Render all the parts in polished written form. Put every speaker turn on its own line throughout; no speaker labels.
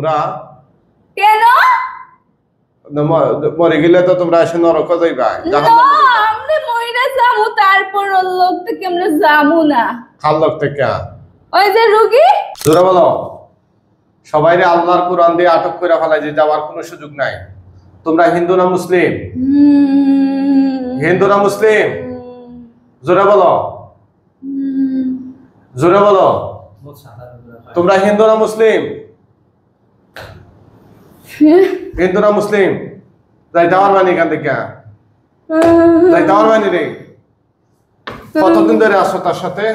তোমরা
কেন
মরে গেলে তো তোমরা এসে নরক যাইবা
আমরা মইরা যাবো তারপর ওর লোক থেকে আমরা যাবো না
খাল লোক থেকে
ওই যে রুগী
জোরে বলো সবাই আল্লাহর কোরআন দিয়ে আটক করে ফেলাই যে যাওয়ার কোনো সুযোগ নাই তোমরা হিন্দু না মুসলিম হিন্দু না মুসলিম জোরে বলো জোরে বলো তোমরা হিন্দু না মুসলিম হিন্দু না মুসলিম যাই যাওয়ার বানি এখান থেকে যাই যাওয়ার বানি রে কতদিন ধরে আসো তার সাথে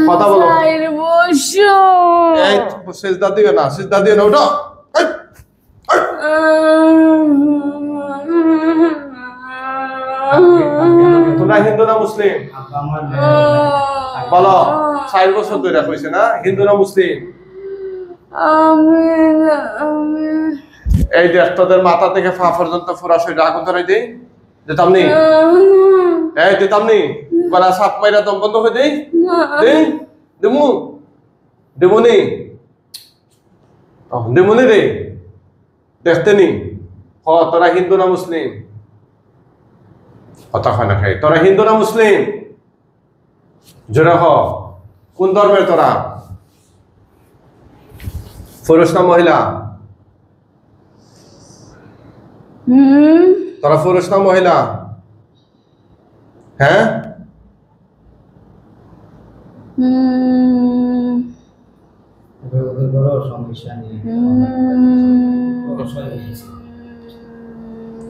কথা বলো এই সিজদা দিও না ওঠো তোমরা হিন্দু না মুসলিম বলো 4 বছর ধরে কইছে না হিন্দু না মুসলিম এই দেখ তোদের মাথা থেকে পা পর্যন্ত পুরা শরীর আগুন ধরাই দেই দিতাম নি এই দিতাম নি গলা সাপ মাইরা দম বন্ধ হয়ে দেই দেমুনি রে দেখতে নি তোরা হিন্দু না মুসলিম কথা হয় না খাই তোরা হিন্দু না মুসলিম জোরে হ কোন ধর্মের তোরা পুরুষ না মহিলা তোরা পুরুষ না মহিলা হ্যাঁ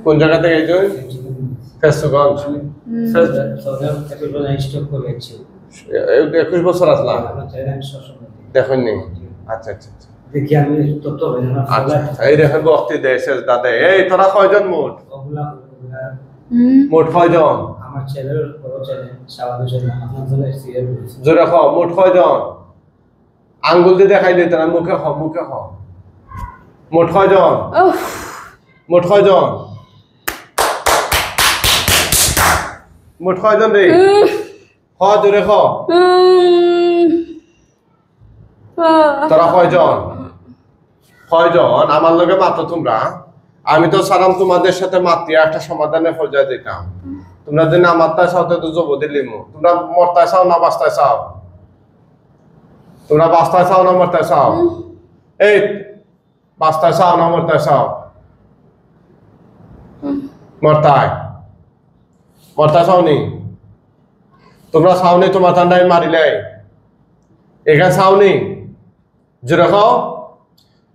কোন জায়গা থেকে এই জয় ফেসগঞ্জ 21 বছর আসলাম দেখেননি আচ্ছা আচ্ছা
দেখি আমি তত
এই দেখেন বক্তি দেশের দাদা এই তোরা কয়জন মোট কয়জন
আমার ছেলের বড় ছেলে সাবাদু ছেলে আপনার ছেলে সিএর
জোরে কও মোট কয়জন আঙ্গুল দিয়ে দেখাই দিতে না মুখে হ মোট কয়জন মোট কয়জন রে হ জোরে খ তোরা কয়জন আমার লগে মাত্র তোমরা আমি তো সারাম তোমাদের সাথে মাতিয়া একটা সমাধানে পর্যায়ে দিতাম তোমরা যদি আমার তাই চাও তো জব দিলিমু তোমরা মরতায় চাও না বাঁচতায় চাও তোমরা বাঁচতায় চাও না মরতায় চাও এই বাঁচতায় চাও না মরতায় চাও মরতায় চাওনি তোমরা চাওনি তোমার ঠান্ডায় মারিলে এখানে চাওনি জোরে খাও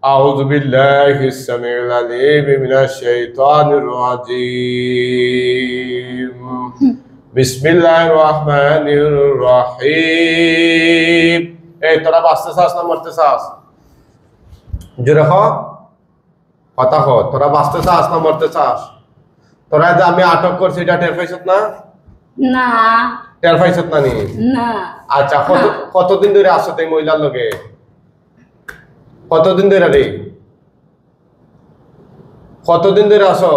أعوذ بالله السميع العليم من الشيطان الرجيم بسم الله الرحمن الرحيم এই তোরা বাঁচতে চাস না মরতে চাস জোরে খাও কথা কও তোরা বাঁচতে চাস না মরতে চাস তোরা যে আমি আটক করছি এটা টের পাইছত না
না
টের পাইছত না নি
না
আচ্ছা কতদিন ধরে আসো এই মহিলার লগে কতদিন ধরে রে কতদিন ধরে আসো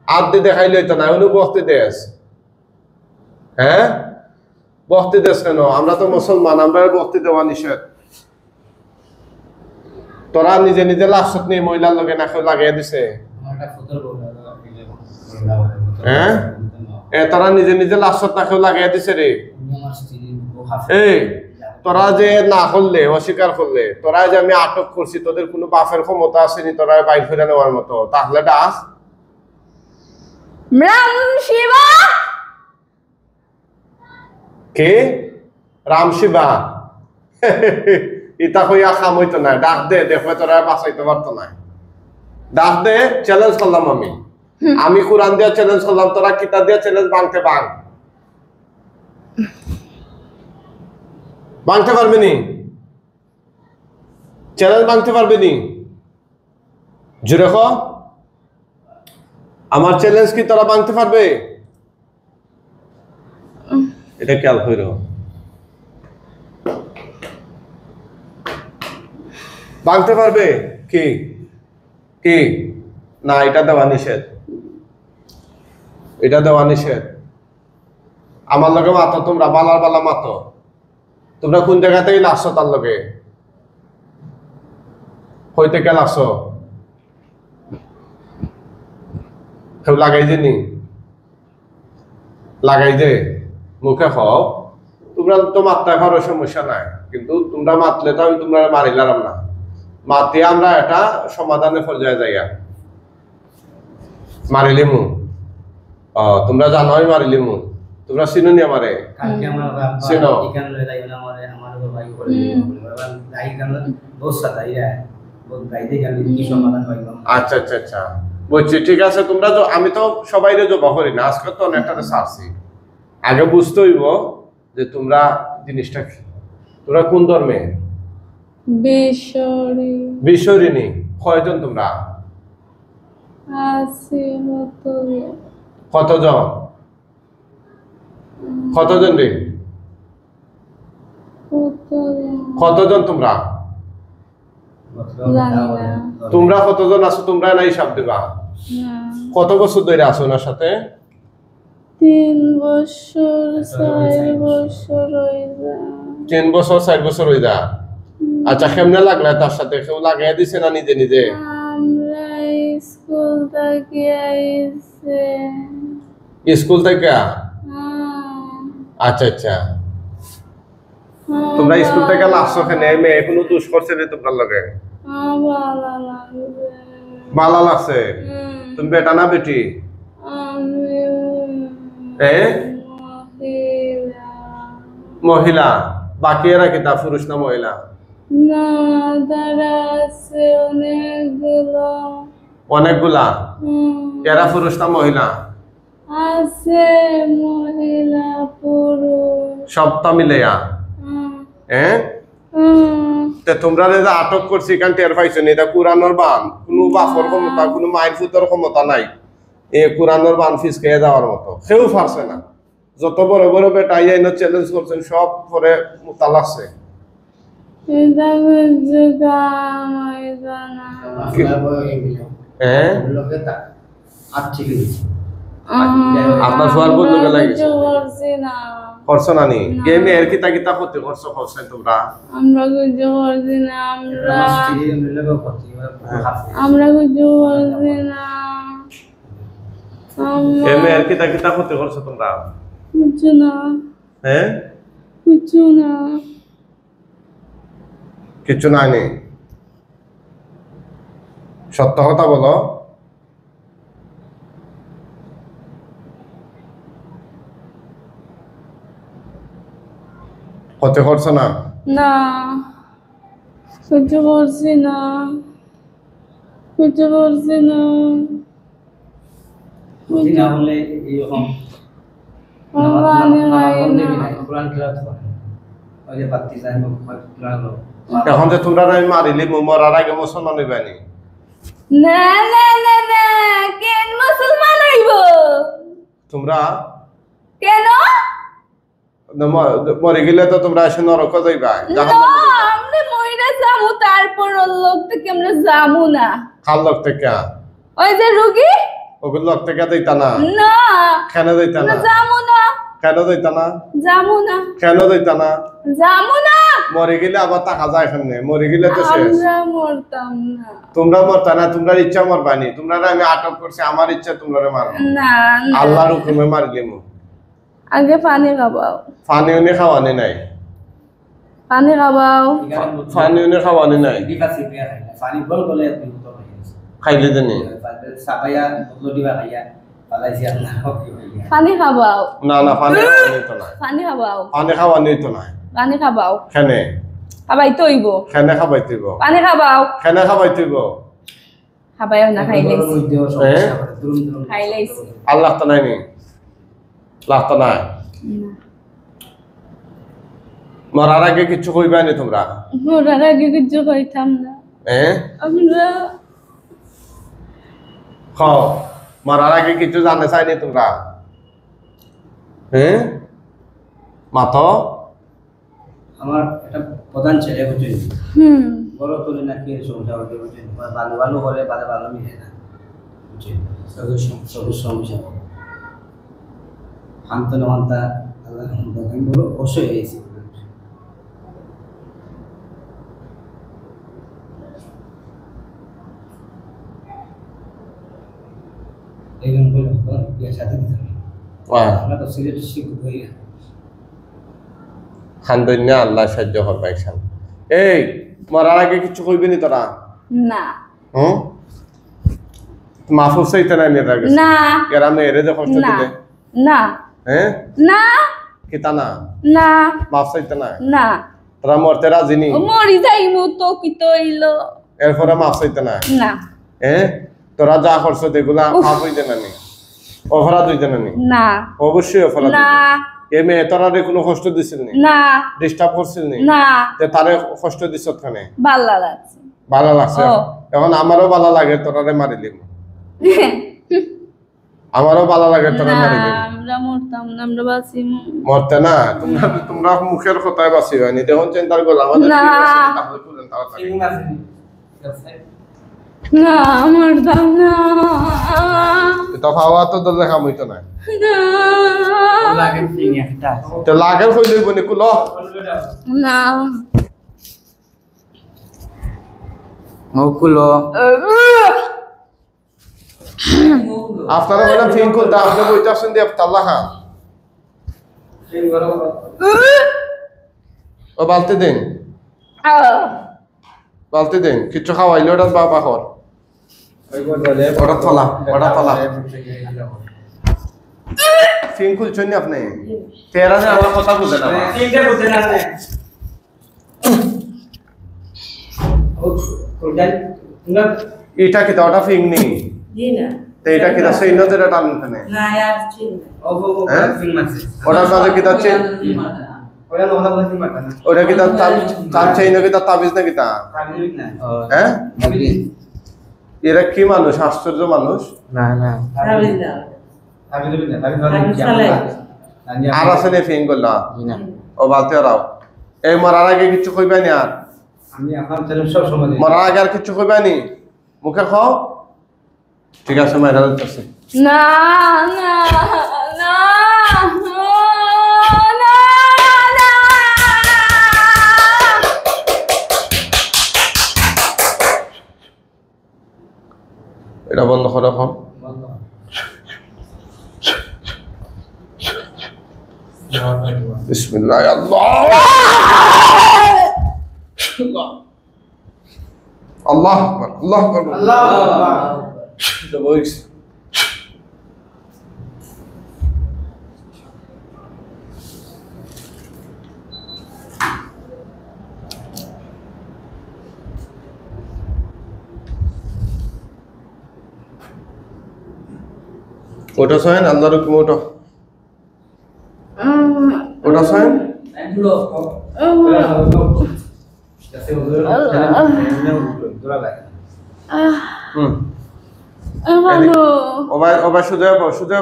আদি দেখাইলে তো না বক্তি দেশ হ্যাঁ বক্তি দেশ কেন আমরা তো মুসলমান আমরা বক্তি দেওয়া নিষেধ তোরা নিজে নিজে লাশত নিয়ে মহিলার লগে নাকে লাগিয়ে দিছে হ্যাঁ তোরা নিজে নিজে লাশত নাকে লাগিয়ে দিছে রে এই তোরা যে না করলে অস্বীকার করলে তোরা যে আমি আটক করছি তোদের কোনো বাপের ক্ষমতা আসেনি তোরা বাইর ফিরে নেওয়ার মতো তাহলে ডাক কে রাম শিবা ইতা কইয়া খাম হইতো না ডাক দে দেখো তোরা বাঁচাইতে পারতো না ডাক দে চ্যালেঞ্জ করলাম আমি কোরআন দিয়ে চ্যালেঞ্জ করলাম তোরা কিতাব দিয়ে চ্যালেঞ্জ ভাঙতে পারবে নি চ্যালেঞ্জ ভাঙতে পারবে নি জোরে কও আমার চ্যালেঞ্জ কি তোরা ভাঙতে পারবে এটা খেয়াল কইরো ভাঙতে পারবে কি কি না এটা দেওয়া নিষেধ আমার লগে মাতো তোমরা বালার বালা মাতো তোমরা কোন জায়গা থেকে আসছো তার লগে হইতে কে লাগছো কেউ লাগাই নি লাগাই দে মুখে খাও তোমরা তো মাত্রা খাওয়ার সমস্যা নাই কিন্তু তোমরা মাতলে তো আমি তোমরা মারিলাম না মাতি আমরা এটা সমাধানে পর্যায়ে যাইয়া মারিলিমু তোমরা জানো আমি মারিলিমু তোমরা চিনো নি আমারে
কালকে আমরা
চিনো
এখানে যাই না আমার ভাই করে যাই কেন দোস্ত যাইরা বহুত গাইতে গেলে কি সমাধান পাইলাম
আচ্ছা আচ্ছা আচ্ছা বুঝছি ঠিক আছে তোমরা তো আমি তো সবাইরে জবা করি না আজকে তো অনেকটা ছাড়ছি আগে বুঝতে হইব যে তোমরা জিনিসটা কি তোমরা কোন ধর্মে
বেসরি
বিশ্বরিনী কয়জন তোমরা
আছে মতো
কতজন কতজন রে কতজন তোমরা তোমরা কতজন আছো তোমরা না হিসাব দিবা কত বছর ধরে আছো ওনার সাথে
3 বছর 4 বছর হয়ে যায়
3 বছর 4 বছর হয়ে যায় আচ্ছা কেমনে লাগলো তার সাথে কেউ লাগাই দিছে না নিজে নিজে
আমরা স্কুল থেকে আইছে
স্কুল থেকে আচ্ছা আচ্ছা তোমরা স্কুল থেকে আসছো কেনে মেয়ে কোনো দোষ করছে না তোমরা লগে
ভালো লাগবে
ভালো লাগছে তুমি বেটা না বেটি
আমি
মহিলা বাকি এরা কি তা পুরুষ না মহিলা
না তারা আছে অনেকগুলো
অনেকগুলা এরা পুরুষ না মহিলা
আছে মহিলা পুরুষ
সবটা মিলেয়া তে তোমরা যে আটক করছি কারণ টের পাইছো না এটা কুরানোর বান কোনো বাপর ক্ষমতা কোনো মায়ের ফুতর ক্ষমতা নাই এ কুরানোর বান ফিসকে যাওয়ার মতো কেউ পারছে না যত বড় বড় বেটা আইনো চ্যালেঞ্জ করছেন সব পরে মোতা লাগছে
এটা বুঝতে কামাই জানা
লোকে তা আচ্ছা গেছে
আপনার সোয়ার বন্ধু গেলে
করছি না
করছো না নি গেমে এর কিতা কিতা করতে করছো করছেন তোমরা
আমরা কিছু করছি না আমরা কিছু করছি না
গেমে এর কিতা কিতা করতে করছো তোমরা
কিছু না
হ্যাঁ
কিছু না
কিছু নাই নি সত্য কথা বলো হতে করছো না
না কিছু করছি না কিছু করছি না
হলে এরকম
এখন যে তোমরা আমি মারিলি মরার আগে মুসলমান হইবানি
না না না না কেন মুসলমান হইব
তোমরা
কেন
মরে গেলে তো তোমরা এসে নরক যাইবা
আমরা মইরা যাবো তারপর ওর লোক থেকে আমরা যাবো না
খাল লোক থেকে
ওই যে রুগী
ওগুলো লোক থেকে দিতা না
না
কেন দিতা না
যাবো না
কেন দিতা না
যাবো না
কেন দিতা না
যাবো না
মরে গেলে আবার টাকা যায় এখানে মরে গেলে তো শেষ
আমরা মরতাম না
তোমরা মরতা না তোমরা ইচ্ছা মরবানি তোমরা আমি আটক করছি আমার ইচ্ছা তোমরা মারো
না
আল্লাহর হুকুমে মারলিম
আগে পানি খাবাও
পানি উনি খাওয়ানি নাই
পানি খাবাও
পানি উনি খাওয়ানি নাই
পানি বল বলে
খাইলে জানি
সাপায়া বদল দিবা খাইয়া পালাইছি আল্লাহ
পানি খাবাও
না না পানি খাওয়ানি তো নাই
পানি খাবাও
পানি খাওয়ানি তো নাই
পানি খাবাও
খেনে
খাবাই তো হইব
খেনে খাবাইতেইব
পানি খাবাও
খেনে খাবাইতেইব
খাবাইও না খাইলাইছি খাইলাইছি
আল্লাহ তো নাই নি লাভ নাই মরার আগে কিছু কইবা নি তোমরা
মরার আগে কিছু কইতাম না আমরা
খাও মরার আগে কিছু জানতে চাইনি তোমরা মাতো
আমার একটা প্রধান ছেলে বুঝছেন বড় তুলে নাকি সংসার হতে বুঝছেন ভালো ভালো হলে ভালো ভালো মিলে না বুঝছেন সমস্যা হামতলে মানতা আল্লাহ আমি বলো অবশ্যই হয়েছি সাথে দিতাম
ওয়া
আমরা তো সিলেট শিখব হই
খানদন্য আল্লাহ সাহায্য করবে ইনশাল এই মরার আগে কিছু কইবি নি তোরা
না
হুম মাফুস চাইতে নাই নিয়ে রাখবে
না
গ্রামে এরে যে কষ্ট
না
দিলে
না
হ্যাঁ
না
কিতা না
না
মাফ চাইতে না
না
তোরা মরতে রাজি নি
মরি যাইমু তো কি তো হইলো
এরপরে মাফ চাইতে না
না
হ্যাঁ তোরা যা করছো এগুলা মাফ হইতে না নি অপরাধ হইতে না নি
না
অবশ্যই অপরাধ
না
এ মেয়ে তোরা কোনো কষ্ট দিছিল নি
না
ডিস্টার্ব করছিল নি
না
যে তারে কষ্ট দিছ খানে
ভালো লাগছে
ভালো লাগছে
ও।
এখন আমারও ভালো লাগে তোরারে মারিলি আমারও ভালো লাগে তোরা
না
মারিলি
আমরা মরতাম না আমরা বাঁচিমু
মরতে না তোমরা তোমরা মুখের কথায় বাঁচি হয়নি দেখুন চিন্তার করলাম আমাদের
না।
কি আছে, তাহলে খুঁজেন তাড়াতাড়ি।
ফিলিং আছে
না মরতাম না
তো পাওয়া তো দলে কাম হইতো না
লাগে ফিলিং একটা
তো লাগের কই লইব নি কুলো
না
মকুলো
আপনারা বলে ফিং করতে আপনি বইতে আসেন দিয়ে আল্লাহ খান ও বালতি দিন বালতি দিন কিছু খাওয়াইলে ওটা বাবা কর ওটা তলা ওটা তলা ফিং খুলছেন নি আপনি তেরা যে আমার কথা বুঝে না
তিনটা বুঝে না না
এটা কি ওটা ফিং নেই তো এটা কি সেই নজরে টান এখানে হ্যাঁ? ওটার সাথে কি তার চেন ওটা কি তার তার চেইন কি তার তাবিজ নাকি তা হ্যাঁ এরা কি মানুষ আশ্চর্য মানুষ
না না
আর আছে নে ফিং করলা ও বালতে রাও এই মরার আগে কিছু কইবা নি আর
আমি এখন সব সময়
মরার আগে আর কিছু কইবা নি মুখে খাও ঠিক আছে মাইরা দিতেছি
না না না না না
এটা বন্ধ করে এখন বিসমিল্লাহ আল্লাহ আল্লাহ আল্লাহ The voice. ওটা সহেন আল্লাহর হুকুম ওটা ওটা সহেন হুম
ভালো
ওবাই ওবাই সুজা যাবো সুজা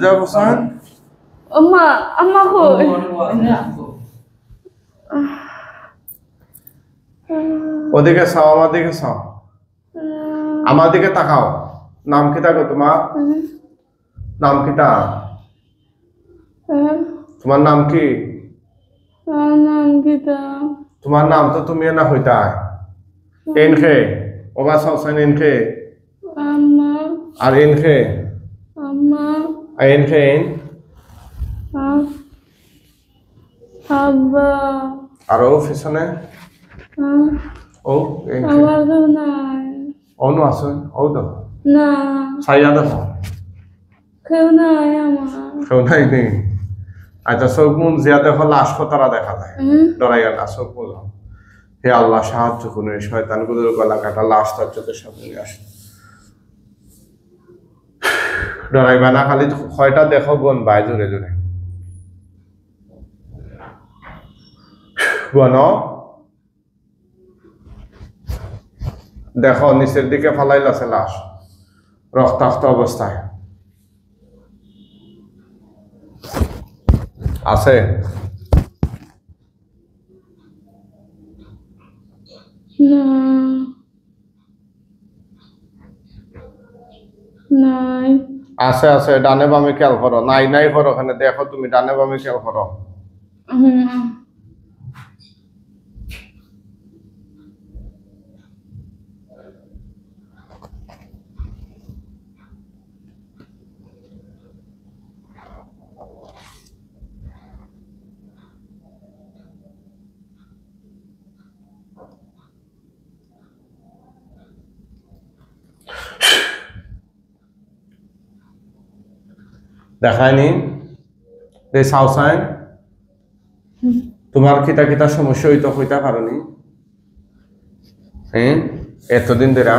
যাবো সহেন
আমা আমা কই
ওদিকে চাও আমার দিকে চাও আমার দিকে তাকাও নাম কি থাকো তোমার নাম কিটা তোমার নাম কি
নাম কিতা
তোমার নাম তো তুমি না হইতা এনখে ওবা সসান এনখে
আমা
আর এনখে
আমা
আর এনখে এন
আব্বা
আর ও পিছনে ও এনখে
আমার কেউ নাই
অনু আছে ও তো
না
ছাইয়া দেখো
কেউ নাই আমার
কেউ নাই নেই আচ্ছা চোখ মুন জিয়া দেখো লাশ তারা দেখা যায় ডরাইয়া না চোখ বললাম হে আল্লাহ সাহায্য করুন এই শয়তানগুলোর গলা কাটা লাশ তার চোখের সামনে নিয়ে আসে ডরাইবা না খালি কয়টা দেখো গন বাই জোরে জোরে গন দেখো নিচের দিকে ফালাইল আছে লাশ রক্তাক্ত অবস্থায় আছে
না নাই
আছে আছে ডানে বামে খেয়াল করো নাই নাই করো ওখানে দেখো তুমি ডানে বামে খেয়াল করো দেখায়নি এই সাউসাইন তোমার কিতা কিতা সমস্যা হইতে পারনি হ্যাঁ এতদিন ধরে